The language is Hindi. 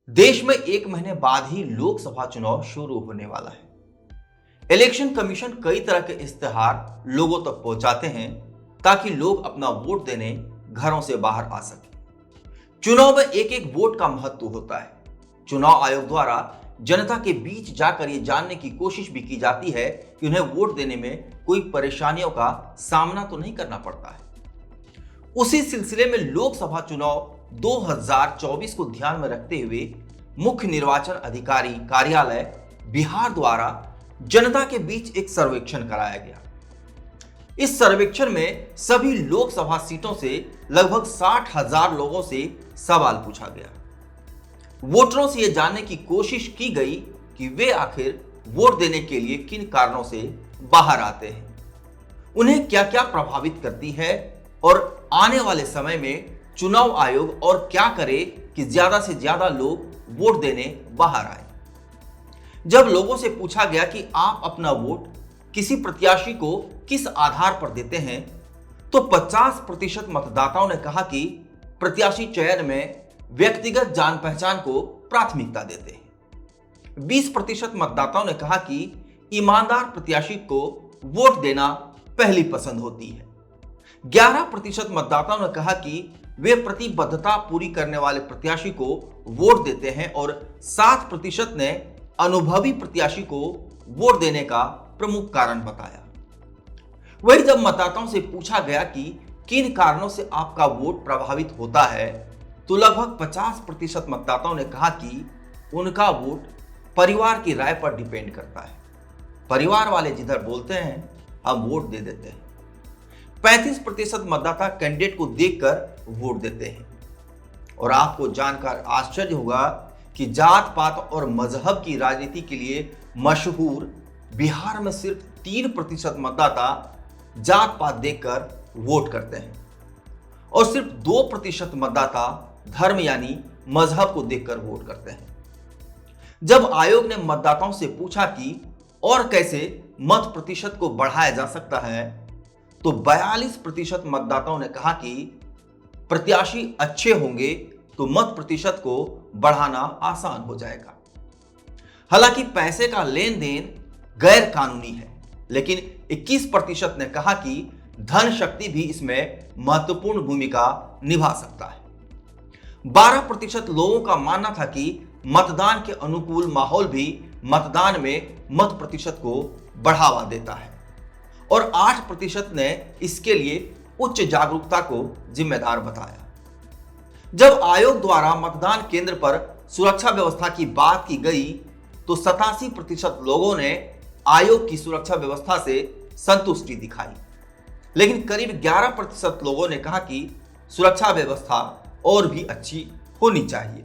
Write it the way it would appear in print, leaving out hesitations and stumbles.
देश में 1 महीने बाद ही लोकसभा चुनाव शुरू होने वाला है। इलेक्शन कमीशन कई तरह के इश्तेहार लोगों तक पहुंचाते हैं ताकि लोग अपना वोट देने घरों से बाहर आ सके। चुनाव में एक एक वोट का महत्व होता है। चुनाव आयोग द्वारा जनता के बीच जाकर ये जानने की कोशिश भी की जाती है कि उन्हें वोट देने में कोई परेशानियों का सामना तो नहीं करना पड़ता है। उसी सिलसिले में लोकसभा चुनाव 2024 को ध्यान में रखते हुए मुख्य निर्वाचन अधिकारी कार्यालय बिहार द्वारा जनता के बीच एक सर्वेक्षण कराया गया। इस सर्वेक्षण में सभी लोकसभा सीटों से लगभग 60,000 लोगों से सवाल पूछा गया। वोटरों से यह जानने की कोशिश की गई कि वे आखिर वोट देने के लिए किन कारणों से बाहर आते हैं, उन्हें क्या क्या प्रभावित करती है और आने वाले समय में चुनाव आयोग और क्या करे कि ज्यादा से ज्यादा लोग वोट देने बाहर आए। जब लोगों से पूछा गया कि आप अपना वोट किसी प्रत्याशी को किस आधार पर देते हैं, तो 50% मतदाताओं ने कहा कि प्रत्याशी चयन में व्यक्तिगत जान पहचान को प्राथमिकता देते हैं। 20% मतदाताओं ने कहा कि ईमानदार प्रत्याशी को वोट देना पहली पसंद होती है। 11% मतदाताओं ने कहा कि वे प्रतिबद्धता पूरी करने वाले प्रत्याशी को वोट देते हैं और 7% ने अनुभवी प्रत्याशी को वोट देने का प्रमुख कारण बताया। वहीं जब मतदाताओं से पूछा गया कि किन कारणों से आपका वोट प्रभावित होता है, तो लगभग 50% मतदाताओं ने कहा कि उनका वोट परिवार की राय पर डिपेंड करता है। परिवार वाले जिधर बोलते हैं हम वोट दे देते हैं। 35% मतदाता कैंडिडेट को देखकर वोट देते हैं। और आपको जानकर आश्चर्य होगा कि जात पात और मजहब की राजनीति के लिए मशहूर बिहार में सिर्फ 3% मतदाता जात पात देखकर वोट करते हैं और सिर्फ 2% मतदाता धर्म यानी मजहब को देखकर वोट करते हैं। जब आयोग ने मतदाताओं से पूछा कि और कैसे मत प्रतिशत को बढ़ाया जा सकता है, तो 42% मतदाताओं ने कहा कि प्रत्याशी अच्छे होंगे तो मत प्रतिशत को बढ़ाना आसान हो जाएगा। हालांकि पैसे का लेन देन गैर कानूनी है, लेकिन 21% ने कहा कि धन शक्ति भी इसमें महत्वपूर्ण भूमिका निभा सकता है। 12% लोगों का मानना था कि मतदान के अनुकूल माहौल भी मतदान में मत प्रतिशत को बढ़ावा देता है और 8% ने इसके लिए उच्च जागरूकता को जिम्मेदार बताया। जब आयोग द्वारा मतदान केंद्र पर सुरक्षा व्यवस्था की बात की गई, तो 87% लोगों ने आयोग की सुरक्षा व्यवस्था से संतुष्टि दिखाई, लेकिन करीब 11% लोगों ने कहा कि सुरक्षा व्यवस्था और भी अच्छी होनी चाहिए।